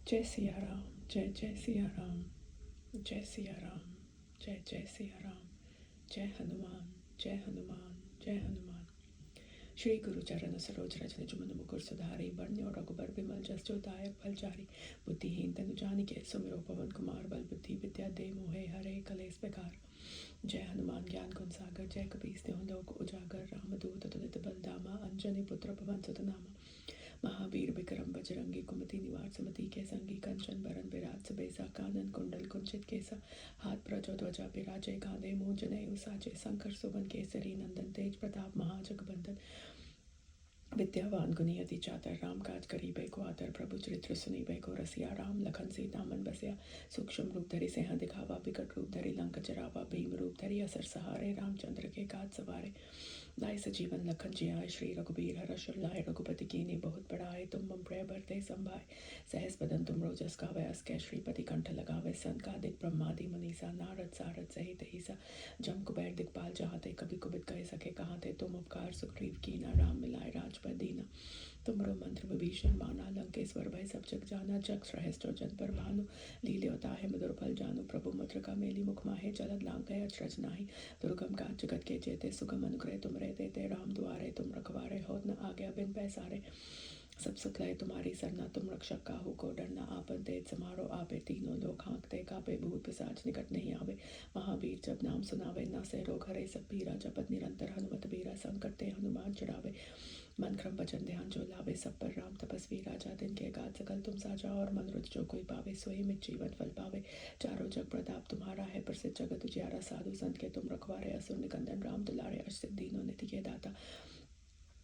जय सिया राम, जय जय सिया राम, जय सिया राम, जय जय सिया राम, जय हनुमान, जय हनुमान, जय हनुमान। श्री गुरु चरण सरोज रज निज मन मुकुर सुधारी, बरन और रघुबर बिमल जस जो दायक फलचारी। बुद्धिहीन तनु जानिके सुमिरो पवन कुमार, बल बुद्धि विद्या दे मोहे हरे कलेस बेकार। जय हनुमान ज्ञान गुण सागर, जय कपीस तिहुँ लोक उजागर। रामदूत तुलित बल धामा, अंजनी पुत्र पवन सुत नामा। महावीर विक्रम बजरंगी, कुमति निवार सुमति के संगी। कंचन बरन विराज सुबेसा, कानन कुंडल कुंचित केसा। हाथ प्रजो ध्वजा विराजे, कांधे मूंज जनेऊ साजे। शंकर सुवन केसरी नंदन, तेज प्रताप महाजगबंदन। विद्यावान गुणी अति चातर, राम काज करिबे को आतर। प्रभु चरित्र सुनिबे को रसिया, राम लखन सीता मन बसिया। सूक्ष्म रूप धरि सिंह दिखावा, बिकट रूप धरि लंक जरावा। भीम रूप धरि असर सहारे, रामचंद्र के काज सवारे। लाए सजीवन लखन जियाए, श्री रघुबीर हरष लाए। रघुपति कीन्ही बहुत बड़ाए, तुम मम प्रिय भरते संभाय। सहस बदन तुम रोजस गावे, अस कै श्रीपति कंठ लगावे। संकादिक ब्रह्मादि मुनीसा, नारद सारद सहित ईसा। जम कुबेर दिखपाल जहाते, कभी कुबित कह सके कहाते। तुम उपकार सुग्रीव कीना, राम मिलाए राजपद दीना। तुमरो मंत्र विभीषण माना, लंकेश्वर भय सब जग जाना। जग सहस्त्र जन पर भानु, लील्योता है मधुर फल जानू। प्रभु मुद्रिका मेली मुख माहे, जलद लांघय अचरज नाही। दुर्गम काज जगत के जेते, सुगम अनुग्रह तुमरे देते। राम दुआरे तुम रखवारे, होत न आज्ञा बिन पैसारे। सब सुख लय तुम्हारी सरना, तुम रक्षक काहू को डरना। आपन तेज समारो आपे, तीनों लोग हाँकते कापे। भूत पिशाच निकट नहीं आवे, महावीर जब नाम सुनावे। न से रोग हरे सब पीरा, जपत निरंतर हनुमत बीरा। संकट ते हनुमान छुड़ावे, मन क्रम वचन ध्यान जो लावे। सब पर राम तपस्वी राजा, दिन के गात सकल तुम साजा। और मन रुच जो कोई पावे, सोई मित जीवन फल पावे। चारों जग प्रताप तुम्हारा है, प्रसिद्ध जगत उजियारा। साधु संत के तुम रखवारे, असुर निकंदन राम दुलारे। अष्ट दीनों निधि के दाता,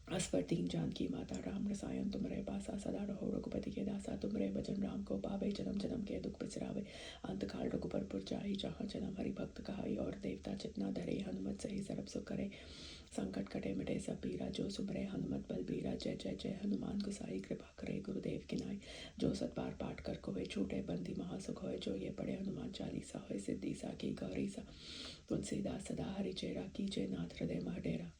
अस्पर दीन जानकी माता। राम रसायन तुमरे पासा, सदा रहो रघुपति के दासा। तुमरे भजन राम को पावे, जन्म जन्म के दुख बिसरावे। अंत काल रघुबर पुर जाई, जहाँ जन्म हरि भक्त कहाई। और देवता चितना धरे, हनुमत सही सर्व सुख करे। संकट कटे मिटे सब पीरा, जो सुमरे हनुमत बल बीरा। जय जय जय हनुमान गोसाई, कृपा करे गुरुदेव की नाई। जो सत बार पाठ कर कोय, छूटे बंदी महासुख होय। जो ये पढ़े हनुमान चालीसा, होय सिद्धि साखी गौरीसा। तुलसीदास सदा हरि चेरा, कीजे नाथ हृदय मह डेरा।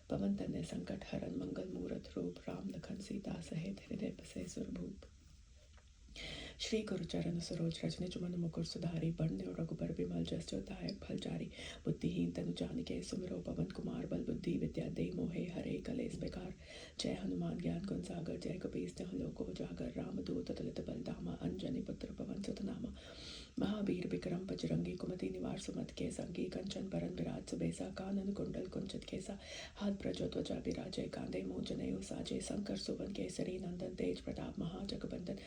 पवन तनय संकट हरन, मंगल मूरत रूप। राम लखन सीता सहित, हृदय बसे सुरभूप। श्री गुरु चरण सरोज रज निज मन मुकुर सुधारी। बरन रघुबर बिमल जस जो दायक फलचारी। बुद्धिहीन तनु जानिके सुमिरो पवन कुमार, बल बुद्धि विद्या दे मोहे हरे कलेस बेकार। जय हनुमान ज्ञान गुण सागर, जय कपीस तिहुँ लोक उजागर। रामदूत तुलित बल धामा, अंजनी पुत्र पवन सुत नामा। महावीर विक्रम बजरंगी, कुमति निवार सुमति के संगी। कंचन बरन विराज सुबेसा, कानन कुंडल कुंचित केसा। हाथ प्रजो ध्वजा विराजे, कांधे मूंज जनेऊ साजे। शंकर सुवन केसरी नंदन, तेज प्रताप महाजगबंदन।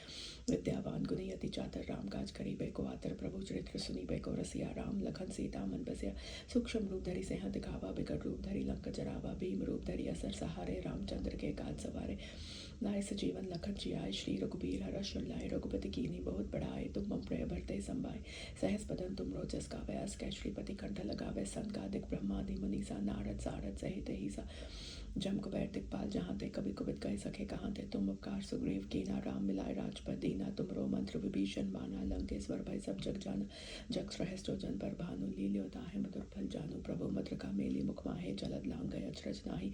विद्यावान गुणी अति चातर, राम काज करिबे को आतर। प्रभु चरित्र सुनिबे को रसिया, राम लखन सीता मन बसिया। सूक्ष्म रूप धरि सिंह दिखावा, बिकट रूप धरि लंक जरावा। भीम रूप धरि असर सहारे, रामचंद्र के काज सवारे। लाए सजीवन लखन जियाए, श्री रघुबीर हरष लाए। रघुपति कीन्ही बहुत बड़ाए, तुम मम प्रिय भरते संभाय। सहस बदन तुम रोजस गावे, अस कै श्रीपति कंठ लगावे। संकादिक ब्रह्मादि मुनीसा, नारद सारद सहित ईसा। जम कुबेर दिखपाल जहाते, कभी कुबित कह सके कहाते। तुम उपकार सुग्रीव कीना, राम मिलाए राजपद दीना। तुमरो मंत्र विभीषण माना, लंकेश्वर भय सब जग जाना। जग सहस्त्र जन पर भानु, लील्योता है मधुर फल जानू। प्रभु मुद्रिका मेली मुख माहे, जलद लांघय अचरज नाही।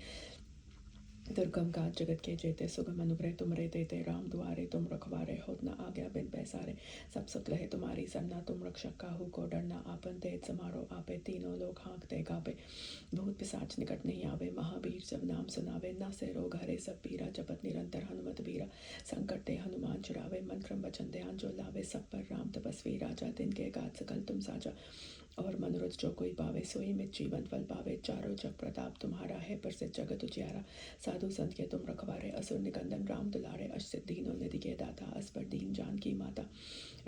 दुर्गम काज जगत के जेते, सुगम अनुग्रह तुमरे देते। राम दुआरे तुम रखवारे, होत न आज्ञा बिन पैसारे। सब सुख लहे तुम्हारी सरना, तुम रक्षक काहू को डरना। आपन तेज समारो आपे, तीनों लोग हाँकते कापे। भूत पिशाच निकट नहीं आवे, महावीर जब नाम सुनावे। न से रोग हरे सब पीरा, जपत निरंतर हनुमत बीरा। संकट ते हनुमान छुड़ावे, मन क्रम वचन ध्यान जो लावे। सब पर राम तपस्वी राजा, दिन के गात सकल तुम साजा। और मनोरथ जो कोई पावे, सोई मित जीवन फल पावे। चारों जग प्रताप तुम्हारा है, प्रसिद्ध जगत उजियारा। साधु संत के तुम रखवारे, असुर निकंदन राम दुलारे। अष्ट दीनों निधि के दाता, अस्पर दीन जानकी माता।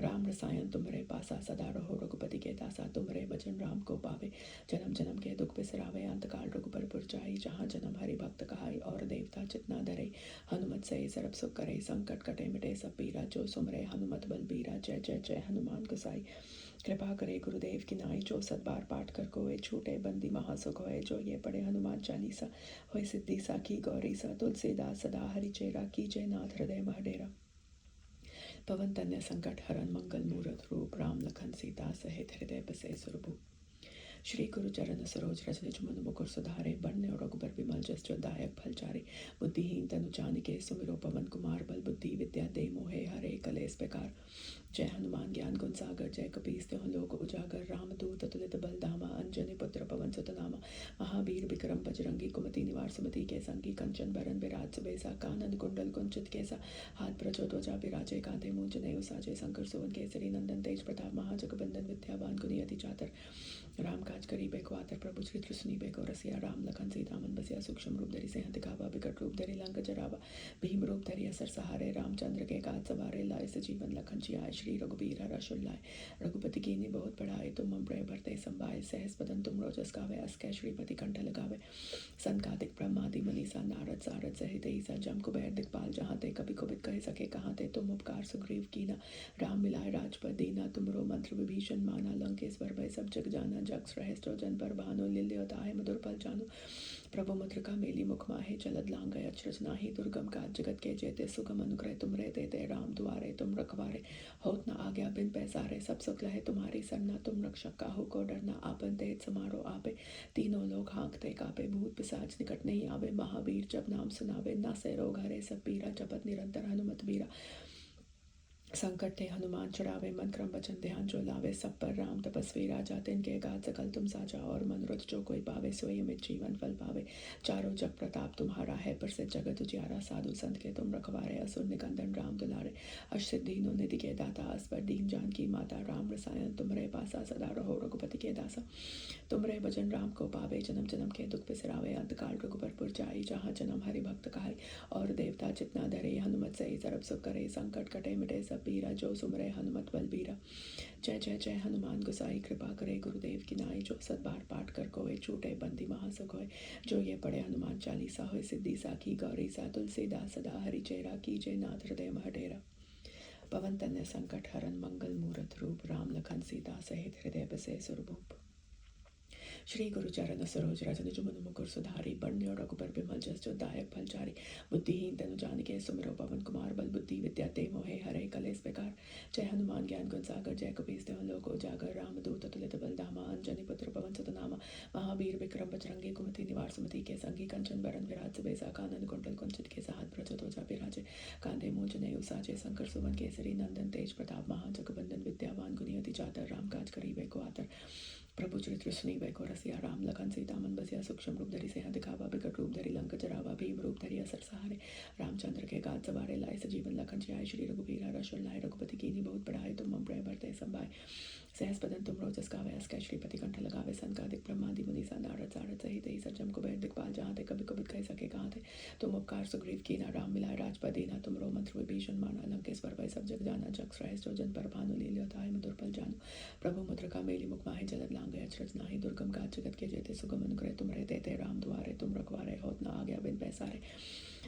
राम रसायन तुमरे पासा, सदा रहो रघुपति के दासा। तुमरे भजन राम को पावे, जन्म जन्म के दुख बिसरावे। अंत काल रघुबर पुर जाई, जहाँ जन्म हरि भक्त कहाई। और देवता चितना धरे, हनुमत सही सर्व सुख करे। संकट कटे मिटे सब पीरा, जो सुमरे हनुमत बल बीरा। जय जय जय हनुमान गोसाई, कृपा करे गुरुदेव की नाई। जो सत बार पाठ कर कोय, छूटे बंदी महासुख होय। जो ये पढ़े हनुमान चालीसा, होय सिद्धि साखी गौरीसा। तुलसीदास सदा हरि चेरा, कीजे नाथ हृदय मह डेरा। पवन तनय संकट हरन, मंगल मूरत रूप। राम लखन सीता सहित, हृदय बसे सुरभूप। श्री गुरु चरण सरोज रज निज मनु मुकुर सुधारे, बरने और रघुबर विमल जस जो दायक फल चारे। बुद्धिहीन तनु जानिके सुमिरो पवन कुमार, बल बुद्धि विद्या दे मोहे हरे कलेस बेकार। जय हनुमान ज्ञान गुण सागर, जय कपीस तिहुँ लोक उजागर, रामदूत अतुलित बल धामा, अंजनी पुत्र पवन सुत नामा। महावीर विक्रम बजरंगी, कुमति निवार सुमति के संगी, कंचन बरन विराज सुबेसा, कानन कुंडल कुंचित केसा। हाथ प्रजो ध्वजा विराजे, कांधे मूंज जनेऊ साजे, शंकर सुवन केसरी नंदन तेज प्रताप, महाजगबंदन विद्यावान गुणी अति चातर। राम काज करीबे को आतर, प्रभु श्री कृष्ण को रसिया, राम लखन सीता मन बसिया। सूक्ष्म रूप धरि सिंह दिखावा, विकट रूप धरि लंक जरावा। भीम रूप धरि असर सहारे, रामचंद्र के काज सवारे। लाए सजीवन लखन जियाए, श्री रघुबीर हरष उल्लाए। रघुपति कीन्ही बहुत बड़ाई, तुम मम प्रिय भरते संभाए। सहस बदन तुम रोजस गावे, अस कै श्रीपति कंठ लगावे। संकादिक ब्रह्मादि मनीषा, नारद सारद सहित ईसा। जम कुबेर दिखपाल जहाँ ते, कभी कुबित कह सके कहाँ ते। तुम उपकार सुग्रीव कीना, राम मिलाए राजपद दीना। तुमरो मंत्र विभीषण माना, लंकेश्वर भय सब जग जाना। जग सहस्त्र जन पर भानु, लील्यो ताहि मधुर फल जानु। प्रभु मुद्रिका मेली मुख माहे, चलद लांग गए अचरज नाही। दुर्गम काज जगत के जेते, सुगम अनुग्रह तुम रे देते। राम दुआरे तुम रखवारे, होत न आज्ञा बिन पैसारे। सब सुख लहे तुम्हारी सरना, तुम रक्षक काहू को डरना। आपन तेज समारो आपे, तीनों लोग हाँकते कापे। भूत पिशाच निकट नहीं आवे, महावीर जब नाम सुनावे। न से रोग हरे सब पीरा, जपत निरंतर हनुमत बीरा। संकट ते हनुमान छुड़ावे, मन क्रम वचन ध्यान जो लावे। सब पर राम तपस्वी राजा, तिनके गात सकल तुम साजा। और मनोरथ जो कोई पावे, सोई अमित जीवन फल पावे। चारों जग प्रताप तुम्हारा है, प्रसिद्ध जगत उजियारा। साधु संत के तुम रखवारे, असुर निकंदन राम दुलारे। अष्ट दीनों निधि के दाता, अस्पर दीन जानकी माता। राम रसायन तुम्हारे पासा, सदा रहो रघुपति के दासा। तुमरे भजन राम को पावे, जन्म जन्म के दुख बिसरावे। अंतकाल रघुबरपुर जाई, जहाँ जन्म हरि भक्त कहाई। और देवता जितना धरे, हनुमत सही सर्व सुख करे। संकट कटे मिटे सब पीरा, जो सुमरे हनुमत बलबीरा। जय जय जय हनुमान गोसाई, कृपा करे गुरुदेव की नाई। जो सत बार पाठ कर कोय, छूटे बंदी महासुख होय। जो ये पढ़े हनुमान चालीसा, होय सिद्धि साखी गौरी सा। तुलसीदास सदा हरि चेरा, कीजे नाथ हृदय मह डेरा। पवन तनय संकट हरन, मंगल मूरत रूप। राम लखन सीता सहित, हृदय बसे सुरभूप। श्री गुरु चरण सरोज रज निज मनु मुकुर सुधारी, बरने और रघुबर विमल जस जो दायक फल चारी। बुद्धिहीन तनु जानिके सुमिरो पवन कुमार, बल बुद्धि विद्या ते मोहे हरे कलेस बेकार। जय हनुमान ज्ञान गुण सागर, जय कपीस तिहुँ लोक उजागर। रामदूत अतुलित बल धामा, अंजनी पुत्र पवन सुत नामा। महावीर विक्रम बजरंगी, कुमति निवार सुमति के संगी। कंचन बरन विराज सुबेसा, कानन कुंडल कुंचित केसा। हाथ प्रजो ध्वजा विराजे, कांधे मूंज जनेऊ साजे। शंकर सुवन केसरी नंदन तेज प्रताप, महाजगबंदन विद्यावान गुणी अति चातर। राम काज करीबे को आतर, प्रभु श्री कृष्ण को रसिया। राम लखन सीता मन बसिया। सूक्ष्म रूप धरि सिंह दिखावा, विकट रूप धरि लंक जरावा। भीम रूप धरि असर सहारे, रामचंद्र के गात सवारे। लाए सजीवन लखन जियाए, श्री रघुबीर हरष उल्लाए। रघुपति कीन्ही बहुत बड़ाई, तुम मम प्रिय भरते संभाए। सहस बदन तुम रोजस गावे, अस कै श्रीपति कंठ लगावे। संकादिक ब्रह्मादि मुनीसा, नारद सारद सहित ईसा। जम कुबेर दिखपाल जहाँ ते, कभी कुबित कह सके कहाँ ते। तुम उपकार सुग्रीव कीना, राम मिलाए राजपद दीना। तुमरो मंत्र विभीषण माना, लंकेश्वर भय सब जग जाना। जग सहस्त्र जन पर भानु, लील्यो ताहि मधुर फल जानु। प्रभु मुद्रिका मेली मुख माहे, जलद लांग गए अचरज नाही। दुर्गम काज जगत के जेते, सुगम अनुग्रह तुम रे देते। राम दुआरे तुम रखवारे, होत न आज्ञा बिन पैसारे।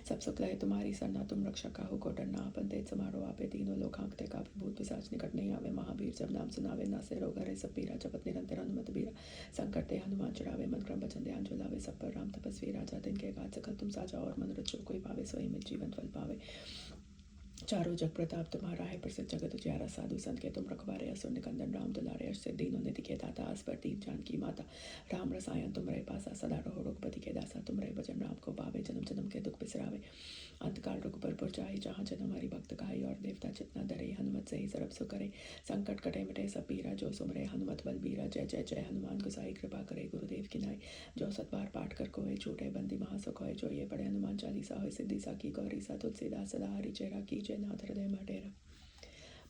सब सुख लहे तुम्हारी सरना, तुम रक्षक काहू को डरना। आपन तेज समारो आपे, तीनों लोग हाँकते कापे। भूत पिशाच निकट नहीं आवे, महावीर जब नाम सुनावे। न से रोग हरे सब पीरा, जपत निरंतर हनुमत बीरा। संकट ते हनुमान छुड़ावे, मन क्रम वचन ध्यान जो लावे। सब पर राम तपस्वी राजा, तिनके गात सकल तुम साजा। और मनोरथ जो कोई पावे, सोई अमित जीवन फल पावे। चारों जग प्रताप तुम्हारा है, प्रसिद्ध जगत उजियारा। साधु संत के तुम रखवारे, असुर निकंदन राम दुलारे। अष्ट दीनों निधि के दाता, अस्पर दीन जानकी माता। राम रसायन तुमरे पासा, सदा रहो रघुपति के दासा। तुमरे भजन राम को पावे, जन्म जन्म के दुख बिसरावे। अंतकाल रघुबरपुर जाई, जहाँ जन्म हरि भक्त कहाई। और देवता जितना धरे, हनुमत सही सर्व सुख करे। संकट कटे मिटे सब पीरा, जो सुमरे हनुमत बलबीरा। जय जय जय हनुमान गोसाई, कृपा करे गुरुदेव की नाई। जो सत बार पाठ कर कोय, छूटे बंदी महासुख होय। जो ये पढ़े हनुमान चालीसा, होय सिद्धि साखी गौरी सा। तुलसीदास सदा हरि चेरा, कीजे नाथ हृदय मह डेरा।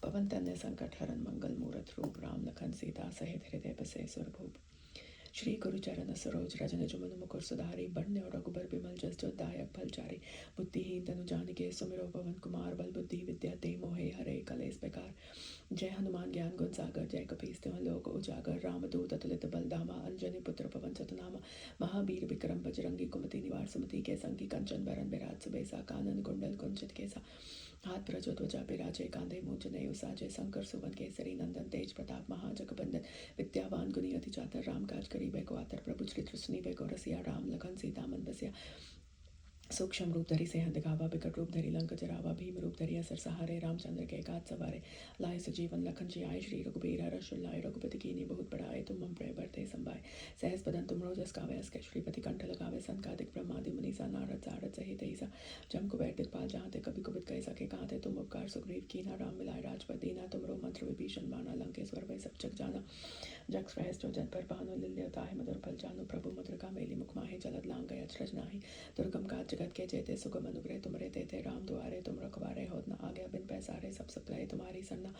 पवन तनय संकट हरन, मंगल मूरत रूप। राम लखन सीता सहित, हृदय बसे सुरभूप। श्री गुरु चरण सरोज रज निज मनु मुकुर सुधारी, बरने और रघुबर विमल जस जो दायक फल चारी। बुद्धिहीन तनु जानिके सुमिरो पवन कुमार, बल बुद्धि विद्या ते मोहे हरे कलेस बेकार। जय हनुमान ज्ञान गुण सागर, जय कपीस तिहुँ लोक उजागर। रामदूत अतुलित बल धामा, अंजनी पुत्र पवन सुत नामा। महावीर विक्रम बजरंगी, कुमति निवार सुमति के संगी। कंचन बरन विराज सुबेसा, कानन कुंडल कुंचित केसा। हाथ प्रजो ध्वजा विराजे, कांधे मूंज जनेऊ साजे। शंकर सुवन केसरी नंदन तेज प्रताप, महाजगबंदन विद्यावान गुणी अति चातर। राम काज करीबे को आतर, प्रभु श्री कृष्ण को रसिया। राम लखन सीता मन बसिया। सूक्ष्म रूप धरि सेहंत दिखावा, बिकट रूप धरि लंक जरावा, भीम रूप धरि असर सहारे, रामचंद्र के काज सवारे, लाए सजीवन लखन जियाए, श्री रघुबीर हरष लाए, रघुपति कीन्ही बहुत बड़ाए, तुम मम प्रिय भरते संभाय, सहस बदन तुम रोजस गावे, अस के श्रीपति कंठ लगावे, संकादिक ब्रह्मादि मुनीसा, नारद सारद सहित ईसा, जम कुबेर दिखपाल जहाँते, कभी कुबित कह सके कहाते, तुम उपकार सुग्रीव कीन्हा, राम मिलाए राजपद दीना, तुमरो मंत्र विभीषण माना, लंकेश्वर वै सब जग जाना, जग श्रेष्ठ जो जन पर भानु, लिल्य ताहि मधुर फल जानु, प्रभु मुद्रिका मेली मुख माहि, जलद लांग गय अचरज नाही, दुर्गम काज जगत के जेते, सुगम अनुग्रह तुमरे तेते, राम दुआरे तुम रखवारे, होत न आज्ञा बिन पैसारे, सब सुख तुम्हारी सरना,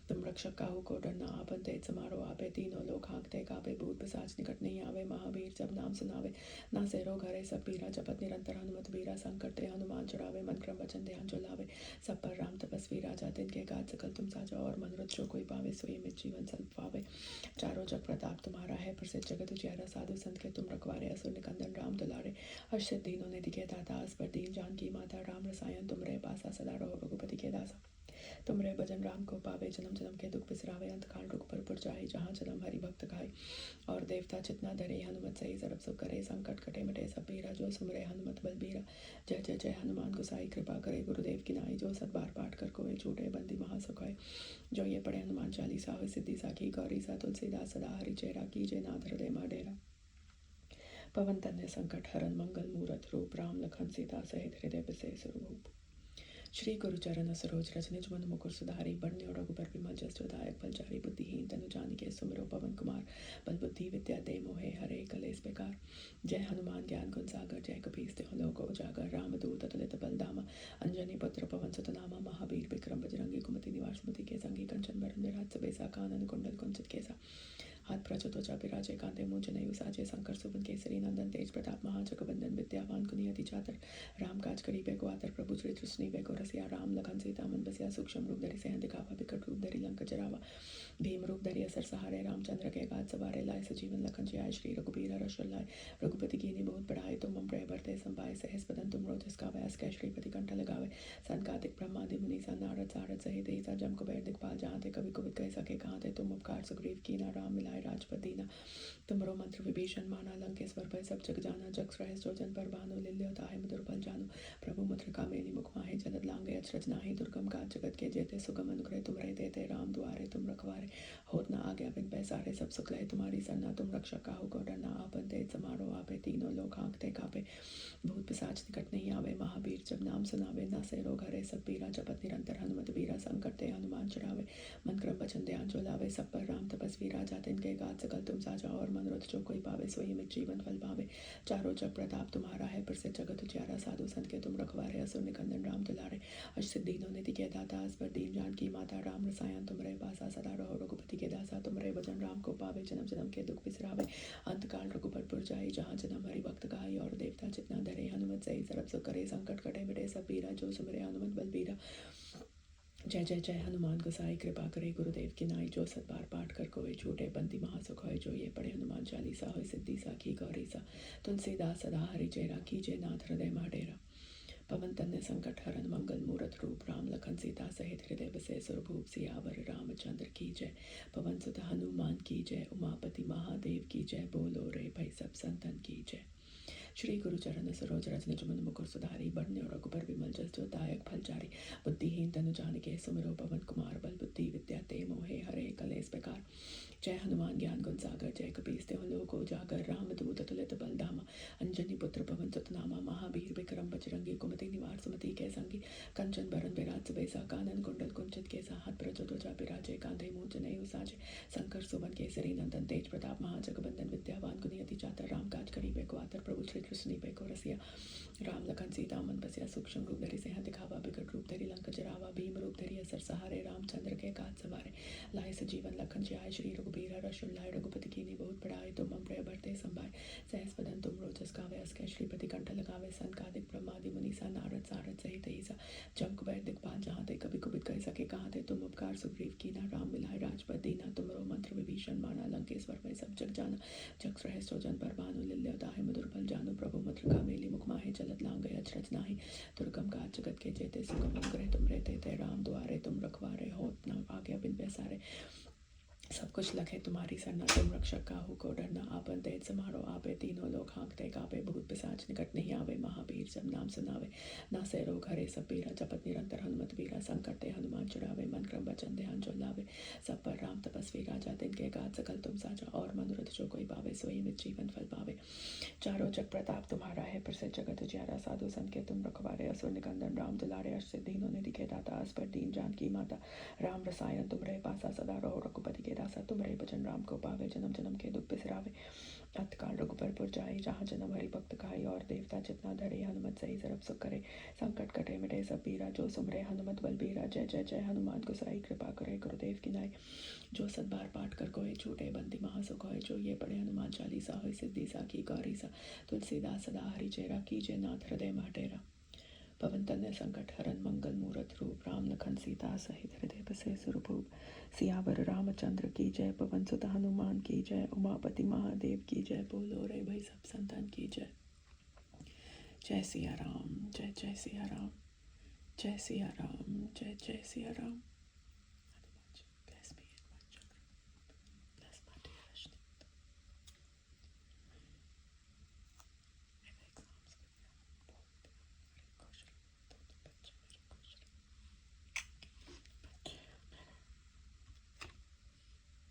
तुम रक्षक काहू को डरना, आपन तेज समारो आपे, तीनों लोग हाँकते कापे, भूत पिशाच निकट नहीं आवे, महावीर जब नाम सुनावे, ना से रोग हरे सब पीरा, जपत निरंतर हनुमत बीरा, संकट ते हनुमान छुड़ावे, मन क्रम वचन ध्यान जो लावे, सब पर राम तपस्वी राजा, तिनके काज सकल तुम साजा, और मनोरथ जो कोई पावे, सोई मित जीवन सल पावे, चारों जग प्रताप तुम्हारा है, प्रसिद्ध जगत उजियारा, साधु संत के तुम रखवारे, असुर निकंदन राम दुलारे, हर्ष सिद्धि दीनों ने दिखे दाता, अस पर दीन जानकी माता, राम रसायन तुम रे पासा, सदा रहो रघुपति के दासा, तुम रे भजन राम को पावे, जन्म जन्म के दुख बिसरावे, अंत काल रुख पर पुर जाए, जहाँ जन्म हरि भक्त गाय, और देवता चितना धरे, हनुमत सही सर्व सुख करे, संकट कटे मिटे सब पीरा, जो सुमरे हनुमत बलबीरा, जय जय जय हनुमान गोसाई, कृपा करे गुरुदेव की नाई, जो सत बार पाठ कर कोई छूटे बंदी महासुख है, जो ये पढ़े हनुमान चालीसा, हो सिद्धि साखी, गौरी सा तुलसीदास सदा हरि चेरा, कीजे नाथ हृदय मा डेरा, पवन तनय संकट हरन, मंगल मूरत रूप, राम लखन सीता सहित हृदय बसे सुरभूप, श्री गुरुचरण सरोज रज निज मन मुकुर सुधारी, बरने रघुबर विमल जस दायक फलचारी, बुद्धिहीन तनु जानिके सुमिरो पवन कुमार, बल बुद्धि विद्या दे मोहे हरे कलेस बेकार, जय हनुमान ज्ञान गुण सागर, जय कपीस तिहुँ लोक उजागर, रामदूत अतुलित बल धामा, अंजनी पुत्र पवन सुत नामा, महावीर विक्रम बजरंगी, कुमति निवार सुमति के संगी, कंचन बरन विराज सुबेसा, कानन कुंडल कुंचित केसा, हाथ प्रचुत त्वचा विराजे, कांधे मूंज जनेऊ साजे, शंकर सुवन केसरी नंदन, तेज प्रताप महाजगवंदन, विद्यावान गुणियति चातर, राम काज करिबे को आतर, प्रभु चरित्र सुनिबे को रसिया, राम लखन सीता मन बसिया, सूक्ष्म रूप धरि सेहंत दिखावा, बिकट रूप धरि लंक जरावा, भीम रूप धरि असर सहारे, रामचंद्र के काज सवारे, लाए सजीवन लखन जियाए, श्री रघुबीर हरष लाए, रघुपति कीन्ही बहुत बड़ाए, तुम मम प्रिय भरते संभाय, सहस बदन तुम रोजस गावे, अस कै श्रीपति कंठ लगावे, संकादिक ब्रह्मादि मुनीसा, नारद सारद सहित ईसा, जम कुबेर दिखपाल जहाँते, कभी कुबित कह सके कहाते, तुम उपकार सुग्रीव कीन्हा, राम मिलाए राजपद दीना, तुमरो मंत्र विभीषण माना, लंकेश्वर भय सब जग जाना, जग श्रेष्ठ जो जन पर भानु, लिल्य ताहि मधुर फल जानु, प्रभु मुद्रिका मेली मुख माहि, जलद लांगे अचरज नाही, दुर्गम काज जगत के जेते, सुगम अनुग्रह तुमरे तेते, राम दुआरे तुम रखवारे, होत न आज्ञा बिन पैसारे, सब सुख लहे तुम्हारी सरना, तुम रक्षक काहू को डरना, आपन तेज समारो आपे, तीनों लोग हाँकते कापे, भूत पिशाच निकट नहीं आवे, महावीर जब नाम सुनावे, ना से रोग हरे सब पीरा, जपत निरंतर हनुमत बीरा, संकट ते हनुमान छुड़ावे, मन क्रम वचन ध्यान जो लावे, सब पर राम तपस्वी राजा, तिनके काज सकल तुम साजा, और मनोरथ जो कोई पावे, सोई मित जीवन फल पावे, चारों जग प्रताप तुम्हारा है, प्रसिद्ध जगत उजियारा, साधु संत के तुम रखवारे, असुर निकंदन राम दुलारे, अष्ट सिद्धीनों निधि के दाता, अस पर दीन जानकी माता, राम रसायन तुमरे पासा, सदा रहो रघुपति के दासा, तुमरे भजन राम को पावे, जन्म जन्म के दुख बिसरावे, अंत काल रघुबर पुर जाई, जहाँ जन्म हरि भक्त गाई, और देवता चितना धरे, हनुमत सही सर्व सुख करे, संकट कटे मिटे सब पीरा, जो सुमरे हनुमत बलबीरा, जय जय जय हनुमान गोसाई, कृपा करे गुरुदेव की नाई, जो सत बार पाठ कर कोई छूटे बंदी महासुख होय, जो ये पढ़े हनुमान चालीसा, होय सिद्धि साखी गौरी सा, तुलसीदास सदा हरि चेरा, कीजे नाथ हृदय मा डेरा, पवन तनय संकट हरन, मंगल मूरत रूप, राम लखन सीता सहित हृदय बसे सुरभूप, सियावर रामचंद्र की जय, पवन सुत हनुमान की जय, उमापति महादेव की जय, बोलो रे भाई सब संतन की जय, श्री गुरुचरण सरोज रज निज मन मुकुर सुधारी, बरने रघुबर विमल जस जो दायक फलचारी, बुद्धिहीन तनु जानिके सुमिरो पवन कुमार, बल बुद्धि विद्या ते मोहे हरे कलेस बेकार, जय हनुमान ज्ञान गुण सागर, जय कपीस तिहुँ लोक उजागर, रामदूत अतुलित बल धामा, अंजनी पुत्र पवन सुत नामा, महावीर विक्रम बजरंगी, कुमति निवार सुमति के संगी, कंचन बरन विराज सुबेसा, कानन कुंडल कुंचित केसा, हाथ प्रचुत त्वचा विराजे, कांधे मूंज जनेऊ साजे, शंकर सुवन केसरी नंदन, तेज प्रताप महाजगवंदन, विद्यावान गुणियति चातर, राम काज करिबे को आतर, प्रभु चरित्र सुनिबे को रसिया, राम लखन सीता मन बसिया, सूक्ष्म रूप धरि सेहंत दिखावा, बिकट रूप धरि लंक जरावा, भीम रूप धरि असर सहारे, रामचंद्र के काज सवारे, लाए सजीवन लखन जियाए, श्री रघुबीर हरष लाए, रघुपति कीन्ही बहुत बड़ाए, तुम मम प्रिय भरते संभाय, सहस बदन तुम रोजस गावे, अस कै श्रीपति कंठ लगावे, संकादिक ब्रह्मादि मुनीसा, नारद सारद सहित ईसा, जम कुबेर दिखपाल जहाँते, कभी कुबित कह सके कहाते, तुम उपकार सुग्रीव कीन्हा, राम मिलाए राजपद दीना, तुमरो मंत्र विभीषण माना, लंकेश्वर भय सब जग जाना, जग श्रेष्ठ जो जन पर भानु, लिल्य ताहि मधुर फल जानु, प्रभु मुद्रिका मेली मुख माहि, जलद लांग गय अचरज नाही, दुर्गम काज जगत के जेते, सुगम अनुग्रह तुमरे तेते, राम दुआरे तुम रखवारे, होत न आज्ञा बिन पैसारे, सब कुछ लखे तुम्हारी सरना, तुम रक्षक काहू को डरना। आपन तेज समारो आपे, तीनों लोग हाँकते कापे। भूत पिशाच निकट नहीं आवे, महावीर जब नाम सुनावे। नासे रोग हरे सब पीरा, जपत निरंतर हनुमत वीरा। संकट ते हनुमान छुड़ावे, मन क्रम वचन ध्यान जो लावे। सब पर राम तपस्वी राजा, तिनके गात सकल तुम साजा। और मनोरथ जो कोई पावे, सोई मित जीवन फल पावे। चारों जग प्रताप तुम्हारा है, प्रसिद्ध जगत उजियारा। साधु संत के तुम रखवारे, असुर निकंदन राम दुलारे। अष्ट सिद्धि दीनों दिखे दाता, अस पर दीन जानकी माता। राम रसायन तुमरे पासा, सदा रहो रघुपति के दासा। तुमरे भजन राम को पावे, जन्म जन्म के दुख बिसरावे। अतकाल रघुबर पुर जाई, जहाँ जन्म हरि भक्त कहाई। और देवता जितना धरे, हनुमत सही सर्व सुख करे। संकट कटे मिटे सब पीरा, जो सुमरे हनुमत बलबीरा। जय जय जय हनुमान गोसाई, कृपा करे गुरुदेव की नाई। जो सत बार पाठ कर कोय, छूटे बंदी महासुख होय। जो ये पढ़े हनुमान चालीसा, होय सिद्धि साखी गौरी सा। तुलसीदास सदा हरिचेरा, कीजे नाथ हृदय माटेरा। पवन तनय संकट हरन, मंगल मूरत रूप। राम लखन सीता सहित हृदय बसे सुरभूप। सियावर रामचंद्र की जय, पवन सुत हनुमान की जय। उमापति महादेव की जय, बोलो रे भाई सब संतान की जय। जय सिया राम, जय जय सिया राम, जय सिया राम, जय जय सिया राम।